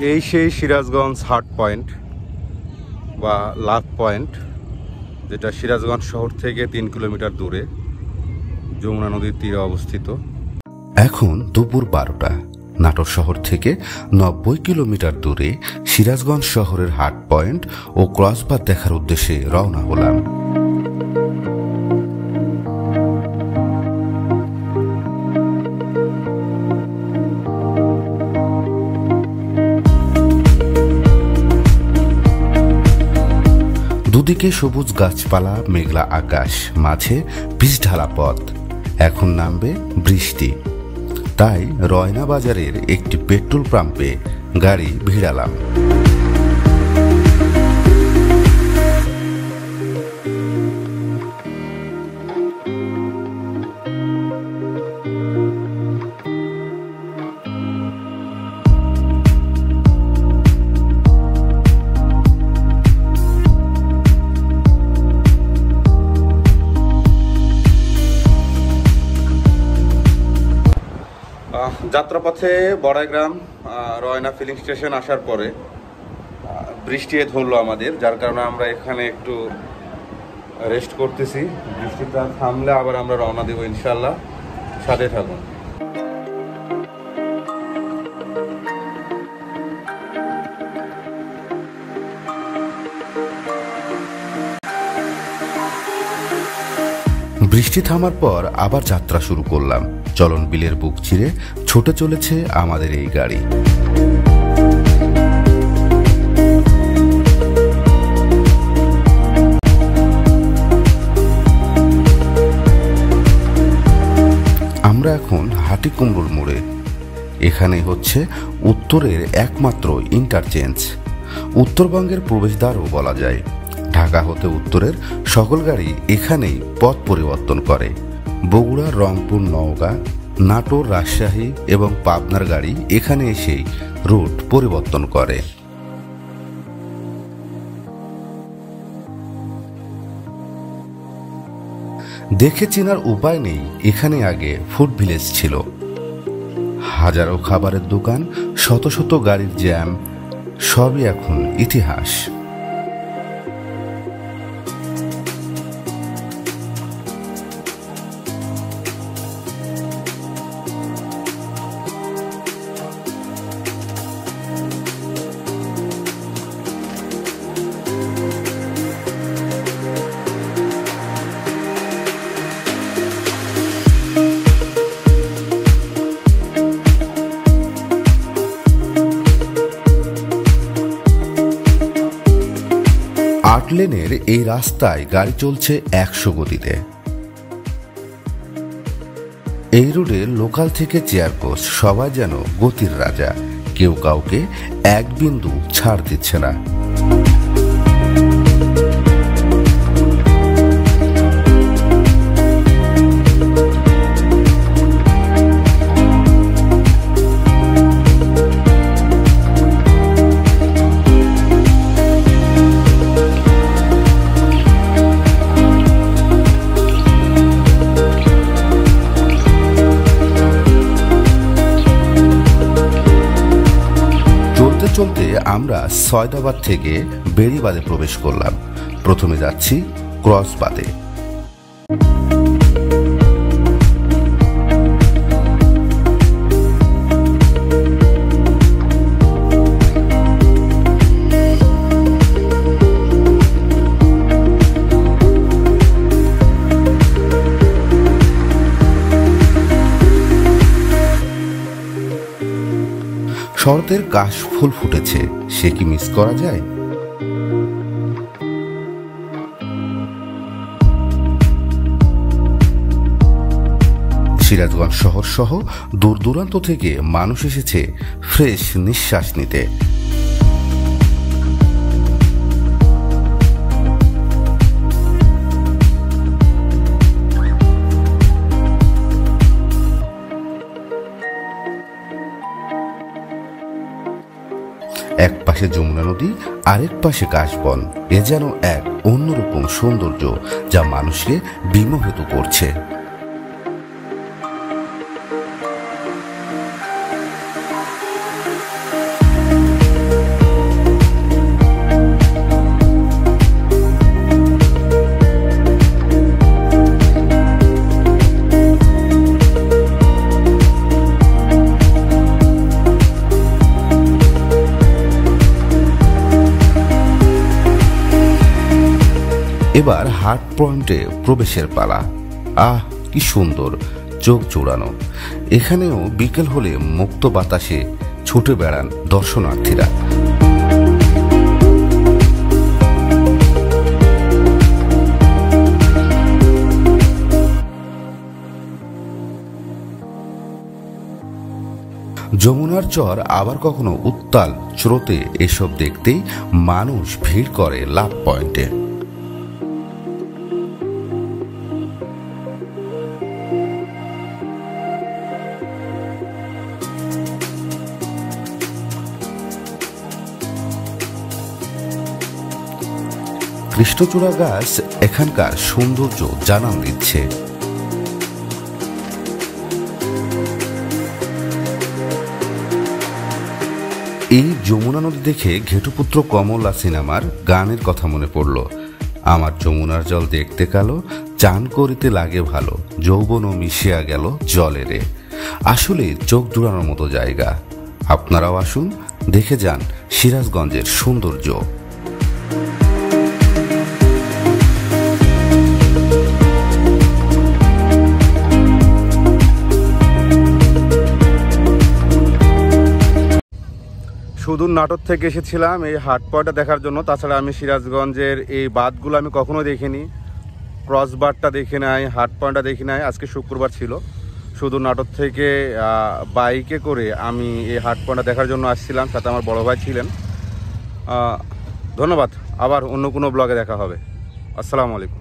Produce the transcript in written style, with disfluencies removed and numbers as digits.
এই সেই সিরাজগঞ্জ হাট পয়েন্ট বা লাভ পয়েন্ট, যেটা সিরাজগঞ্জ শহর থেকে 3 কিলোমিটার দূরে যমুনা নদীর তীরে অবস্থিত। এখন দুপুর 12টা। নাটোর শহর থেকে 90 কিলোমিটার দূরে সিরাজগঞ্জ শহরের হাট পয়েন্ট ও ক্রসবাদ দেখার উদ্দেশ্যে রওনা হলাম। দুদিকে সবুজ গাছপালা, মেঘলা আকাশ, মাঝে পিচঢালা পথ। এখন নামবে বৃষ্টি, তাই রয়না বাজারের একটি পেট্রোল পাম্পে গাড়ি ভিড়ালাম। যাত্রাপথে বড়াইগ্রাম রয়না ফিলিং স্টেশন আসার পরে বৃষ্টি ধরলো আমাদের, যার কারণে আমরা এখানে একটু রেস্ট করতেছি। বৃষ্টিটা থামলে আবার আমরা রওনা দেবো ইনশাল্লাহ। সাথে থাকুন। বৃষ্টি থামার পর আবার যাত্রা শুরু করলাম। চলন বিলের বুক চিরে ছুটে চলেছে আমাদের এই গাড়ি। আমরা এখন হাটিকুমরুল মোড়ে। এখানে হচ্ছে উত্তরের একমাত্র ইন্টারচেঞ্জ, উত্তরবঙ্গের প্রবেশদ্বারও বলা যায়। ঢাকা হতে উত্তরের সকল গাড়ি এখানেই পথ পরিবর্তন করে। বগুড়া, রংপুর, নওগাঁ, নাটোর, রাজশাহী এবং পাবনার গাড়ি এখানে এসেই রুট পরিবর্তন করে। দেখে চেনার উপায় নেই, এখানে আগে ফুড ভিলেজ ছিল। হাজারো খাবারের দোকান, শত শত গাড়ির জ্যাম, সবই এখন ইতিহাস। লেনের এই রাস্তায় গাড়ি চলছে 100 গতিতে। এই রোডে লোকাল থেকে চেয়ারপোস্ট সবাই যেন গতির রাজা, কেউ কাউকে এক বিন্দু ছাড় দিচ্ছে না। চলতে আমরা সয়দাবাদ থেকে বেড়িবাঁধে প্রবেশ করলাম। প্রথমে যাচ্ছি ক্রসবাদে। শরতের কাশ ফুল ফুটেছে, সে কি মিস করা যায়? সিরাজগঞ্জ শহর সহ দূর দূরান্ত থেকে মানুষ এসেছে ফ্রেশ নিঃশ্বাস নিতে। এক পাশে যমুনা নদী, আরেক পাশে কাশবন। এ যেন এক অন্যরকম সৌন্দর্য যা মানুষকে বিমোহিত করছে। এবার হাট পয়েন্টে প্রবেশের পালা। আহ, কি সুন্দর, চোখ জোড়ানো। এখানেও বিকেল হলে মুক্ত বাতাসে ছুটে বেড়ান দর্শনার্থীরা। যমুনার চর আবার কখনো উত্তাল স্রোতে, এসব দেখতেই মানুষ ভিড় করে লাভ পয়েন্টে। কৃষ্ণচূড়া গাছ এখানকার সৌন্দর্য জানান দিচ্ছে। এই যমুনা নদী দেখে ঘেটুপুত্র কমলা সিনেমার গানের কথা মনে পড়ল। আমার যমুনার জল দেখতে কালো, চান করিতে লাগে ভালো, যৌবনও মিশিয়া গেল জলেরে। আসলে চোখ জুড়ানোর মতো জায়গা। আপনারাও আসুন, দেখে যান সিরাজগঞ্জের সৌন্দর্য। সুদূর নাটোর থেকে এসেছিলাম এই হাট পয়েন্টটা দেখার জন্য। তাছাড়া আমি সিরাজগঞ্জের এই বাঁধগুলো আমি কখনো দেখিনি, ক্রস বারটা দেখি নাই, হাট পয়েন্টটা দেখি নাই। আজকে শুক্রবার ছিল, সুদূর নাটোর থেকে বাইকে করে আমি এই হাট পয়েন্টটা দেখার জন্য আসছিলাম, সাথে আমার বড় ভাই ছিলেন। ধন্যবাদ, আবার অন্য কোনো ব্লগে দেখা হবে। আসসালামু আলাইকুম।